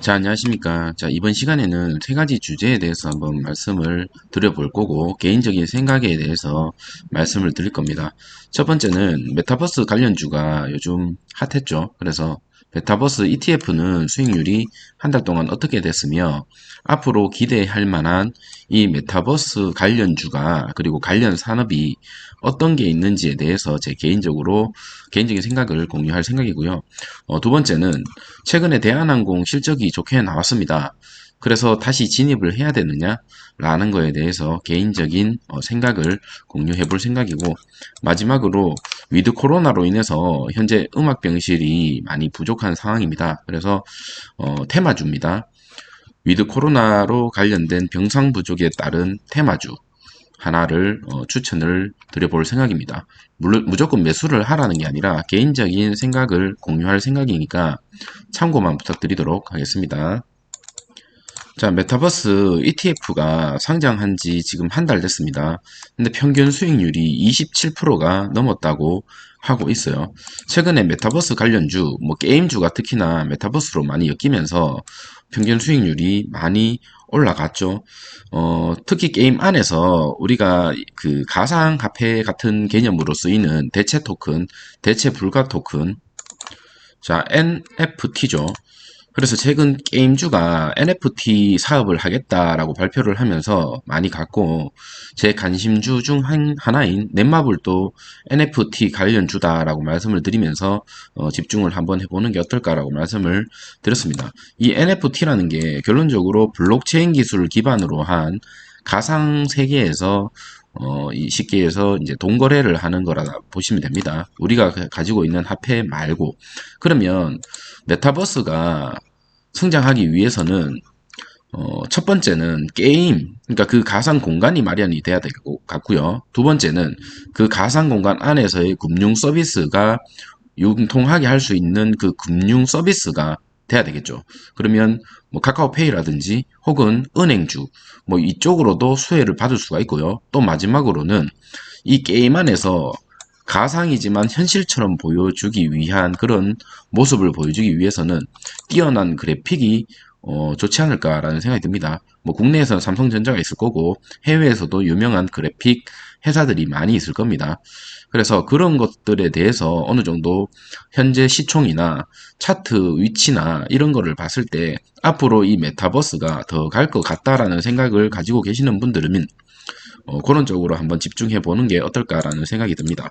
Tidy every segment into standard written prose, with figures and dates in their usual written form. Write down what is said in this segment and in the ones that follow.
자, 안녕하십니까. 자, 이번 시간에는 세 가지 주제에 대해서 한번 말씀을 드려볼 거고, 개인적인 생각에 대해서 말씀을 드릴 겁니다. 첫 번째는 메타버스 관련주가 요즘 핫했죠. 그래서 메타버스 ETF는 수익률이 한 달 동안 어떻게 됐으며, 앞으로 기대할 만한 이 메타버스 관련주가, 그리고 관련 산업이 어떤 게 있는지에 대해서 제 개인적인 생각을 공유할 생각이고요. 두 번째는 최근에 대한항공 실적이 좋게 나왔습니다. 그래서 다시 진입을 해야 되느냐? 라는 거에 대해서 개인적인 생각을 공유해 볼 생각이고, 마지막으로 위드 코로나로 인해서 현재 음악 병실이 많이 부족한 상황입니다. 그래서 테마주입니다. 위드 코로나로 관련된 병상 부족에 따른 테마주 하나를 추천을 드려볼 생각입니다. 물론 무조건 매수를 하라는 게 아니라 개인적인 생각을 공유할 생각이니까 참고만 부탁드리도록 하겠습니다. 자, 메타버스 ETF가 상장한 지 지금 한 달 됐습니다. 근데 평균 수익률이 27%가 넘었다고 하고 있어요. 최근에 메타버스 관련주, 게임주가 특히나 메타버스로 많이 엮이면서 평균 수익률이 많이 올라갔죠. 특히 게임 안에서 우리가 그 가상화폐 같은 개념으로 쓰이는 대체 토큰, 대체 불가 토큰, 자, NFT죠. 그래서 최근 게임주가 NFT 사업을 하겠다라고 발표를 하면서 많이 갔고, 제 관심주 중 하나인 넷마블도 NFT 관련주다라고 말씀을 드리면서 집중을 한번 해보는 게 어떨까라고 말씀을 드렸습니다. 이 NFT라는 게 결론적으로 블록체인 기술을 기반으로 한 가상 세계에서 쉽게 해서 이제 돈거래를 하는 거라 보시면 됩니다. 우리가 가지고 있는 화폐 말고. 그러면 메타버스가 성장하기 위해서는 첫 번째는 게임, 그러니까 그 가상 공간이 마련이 돼야 될 것 같고요. 두 번째는 그 가상 공간 안에서의 금융 서비스가 융통하게 할 수 있는 그 금융 서비스가 돼야 되겠죠. 그러면 카카오페이라든지 혹은 은행주 이쪽으로도 수혜를 받을 수가 있고요. 또 마지막으로는 이 게임 안에서 가상이지만 현실처럼 보여주기 위한 그런 모습을 보여주기 위해서는 뛰어난 그래픽이 좋지 않을까라는 생각이 듭니다. 국내에서는 삼성전자가 있을 거고 해외에서도 유명한 그래픽 회사들이 많이 있을 겁니다. 그래서 그런 것들에 대해서 어느 정도 현재 시총이나 차트 위치나 이런 거를 봤을 때 앞으로 이 메타버스가 더 갈 것 같다라는 생각을 가지고 계시는 분들은 그런 쪽으로 한번 집중해 보는 게 어떨까라는 생각이 듭니다.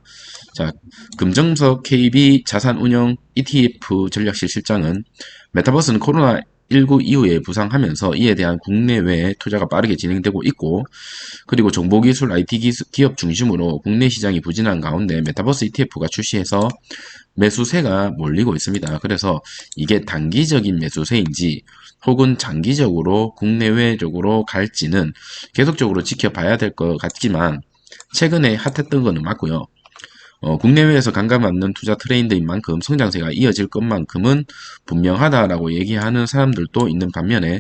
자, 금정석 KB 자산운용 ETF 전략실 실장은 메타버스는 코로나19 이후에 부상하면서 이에 대한 국내외 투자가 빠르게 진행되고 있고, 그리고 정보기술 IT 기업 중심으로 국내 시장이 부진한 가운데 메타버스 ETF가 출시해서 매수세가 몰리고 있습니다. 그래서 이게 단기적인 매수세인지 혹은 장기적으로 국내외적으로 갈지는 계속적으로 지켜봐야 될 것 같지만, 최근에 핫했던 거는 맞고요. 국내외에서 감감받는 투자 트렌드인 만큼 성장세가 이어질 것만큼은 분명하다라고 얘기하는 사람들도 있는 반면에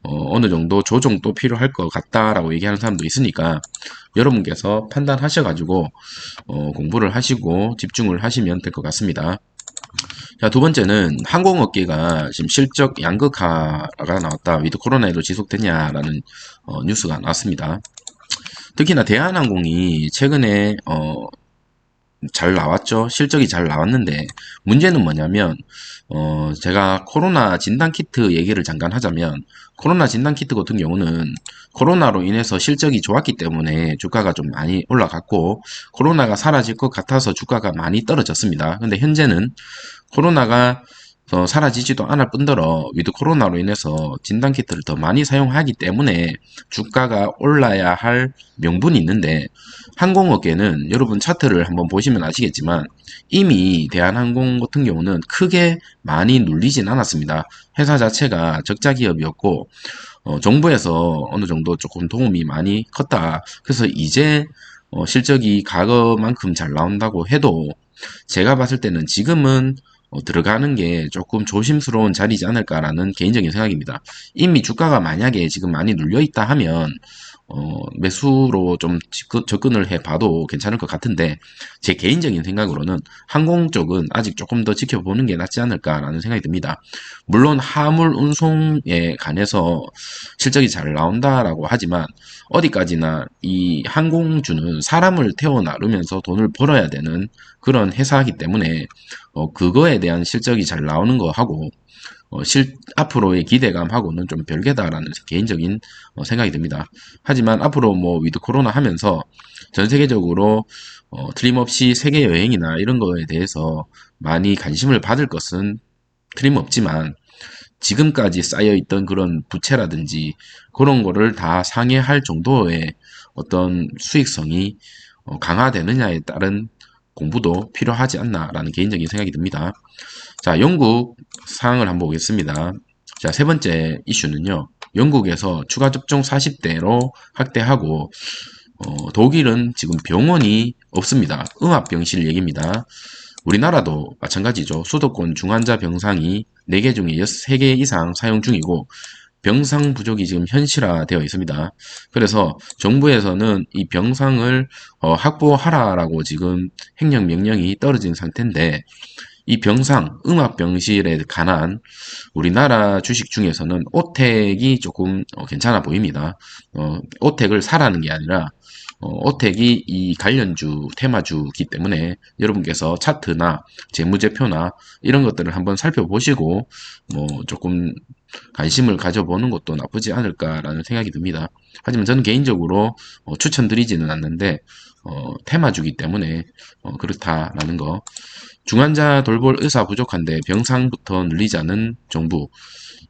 어느 정도 조정도 필요할 것 같다라고 얘기하는 사람도 있으니까 여러분께서 판단하셔가지고 공부를 하시고 집중을 하시면 될 것 같습니다. 자, 두 번째는 항공업계가 지금 실적 양극화가 나왔다. 위드 코로나에도 지속되냐라는 뉴스가 나왔습니다. 특히나 대한항공이 최근에 잘 나왔죠. 실적이 잘 나왔는데 문제는 뭐냐면 제가 코로나 진단키트 얘기를 잠깐 하자면, 코로나 진단키트 같은 경우는 코로나로 인해서 실적이 좋았기 때문에 주가가 좀 많이 올라갔고, 코로나가 사라질 것 같아서 주가가 많이 떨어졌습니다. 근데 현재는 코로나가 사라지지도 않을 뿐더러 위드 코로나로 인해서 진단키트를 더 많이 사용하기 때문에 주가가 올라야 할 명분이 있는데, 항공업계는 여러분 차트를 한번 보시면 아시겠지만 이미 대한항공 같은 경우는 크게 많이 눌리진 않았습니다. 회사 자체가 적자 기업이었고 정부에서 어느 정도 조금 도움이 많이 컸다. 그래서 이제 실적이 과거만큼 잘 나온다고 해도 제가 봤을 때는 지금은 들어가는 게 조금 조심스러운 자리지 않을까라는 개인적인 생각입니다. 이미 주가가 만약에 지금 많이 눌려 있다 하면 매수로 좀 접근을 해봐도 괜찮을 것 같은데, 제 개인적인 생각으로는 항공 쪽은 아직 조금 더 지켜보는 게 낫지 않을까라는 생각이 듭니다. 물론 화물 운송에 관해서 실적이 잘 나온다라고 하지만, 어디까지나 이 항공주는 사람을 태워 나르면서 돈을 벌어야 되는 그런 회사이기 때문에, 그거에 대한 실적이 잘 나오는 거하고, 앞으로의 기대감하고는 좀 별개다라는 개인적인 생각이 듭니다. 하지만 앞으로 뭐 위드 코로나 하면서 전 세계적으로 틀림없이 세계 여행이나 이런 거에 대해서 많이 관심을 받을 것은 틀림없지만, 지금까지 쌓여있던 그런 부채라든지 그런 거를 다 상회할 정도의 어떤 수익성이 강화되느냐에 따른 공부도 필요하지 않나라는 개인적인 생각이 듭니다. 자, 영국 사항을 한번 보겠습니다. 자, 세 번째 이슈는요. 영국에서 추가 접종 40대로 확대하고, 독일은 지금 병원이 없습니다. 음압병실 얘기입니다. 우리나라도 마찬가지죠. 수도권 중환자 병상이 4개 중에 3개 이상 사용 중이고, 병상 부족이 지금 현실화되어 있습니다. 그래서 정부에서는 이 병상을 확보하라라고 지금 행정명령이 떨어진 상태인데, 이 병상, 음압병실에 관한 우리나라 주식 중에서는 오텍이 조금 괜찮아 보입니다. 오텍을 사라는 게 아니라 오텍이 이 관련주, 테마주기 때문에 여러분께서 차트나 재무제표나 이런 것들을 한번 살펴보시고 뭐 조금 관심을 가져보는 것도 나쁘지 않을까라는 생각이 듭니다. 하지만 저는 개인적으로 추천드리지는 않는데 테마주기 때문에 그렇다라는 거. 중환자 돌볼 의사 부족한데 병상부터 늘리자는 정부.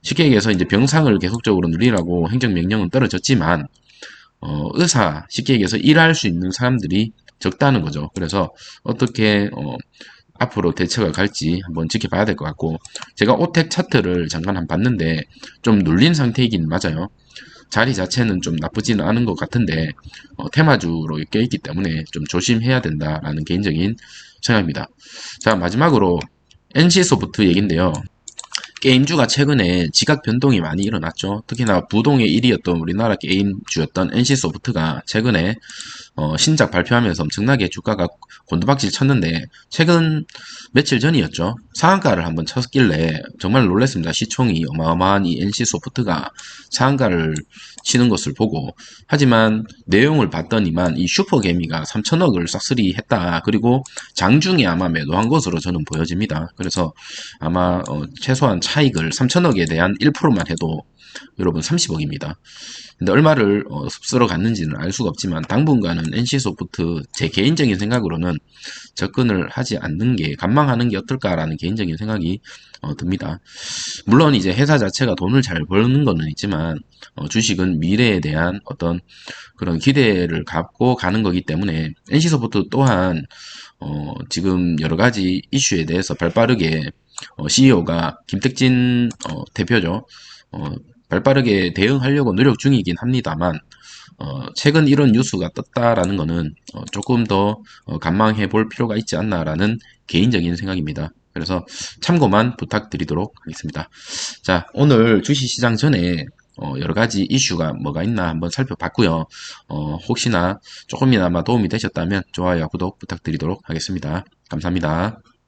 쉽게 얘기해서 이제 병상을 계속적으로 늘리라고 행정명령은 떨어졌지만, 의사, 쉽게 얘기해서 일할 수 있는 사람들이 적다는 거죠. 그래서 어떻게, 앞으로 대처가 갈지 한번 지켜봐야 될 것 같고, 제가 오텍 차트를 잠깐 한번 봤는데, 좀 눌린 상태이긴 맞아요. 자리 자체는 좀 나쁘지는 않은 것 같은데, 테마주로 껴있기 때문에 좀 조심해야 된다라는 개인적인 생각입니다. 자, 마지막으로 NC소프트 얘긴데요. 게임주가 최근에 지각 변동이 많이 일어났죠. 특히나 부동의 1위였던 우리나라 게임주였던 NC소프트가 최근에 신작 발표하면서 엄청나게 주가가 곤두박질 쳤는데, 최근 며칠 전이었죠. 상한가를 한번 쳤길래 정말 놀랐습니다. 시총이 어마어마한 이 NC소프트가 상한가를 치는 것을 보고. 하지만 내용을 봤더니만 이 슈퍼개미가 3천억을 싹쓸이 했다. 그리고 장중에 아마 매도한 것으로 저는 보여집니다. 그래서 아마 최소한 차익을 3천억에 대한 1%만 해도 여러분 30억입니다. 근데 얼마를 습쓸어 갔는지는 알 수가 없지만, 당분간은 NC소프트 제 개인적인 생각으로는 접근을 하지 않는 게, 관망하는 게 어떨까라는 개인적인 생각이 듭니다. 물론 이제 회사 자체가 돈을 잘 버는 거는 있지만, 주식은 미래에 대한 어떤 그런 기대를 갖고 가는 거기 때문에, NC소프트 또한 지금 여러 가지 이슈에 대해서 발빠르게 CEO가 김택진 대표죠. 발빠르게 대응하려고 노력 중이긴 합니다만, 최근 이런 뉴스가 떴다라는 거는 조금 더 관망해 볼 필요가 있지 않나라는 개인적인 생각입니다. 그래서 참고만 부탁드리도록 하겠습니다. 자, 오늘 주식시장 전에 여러 가지 이슈가 뭐가 있나 한번 살펴봤고요. 혹시나 조금이나마 도움이 되셨다면 좋아요와 구독 부탁드리도록 하겠습니다. 감사합니다.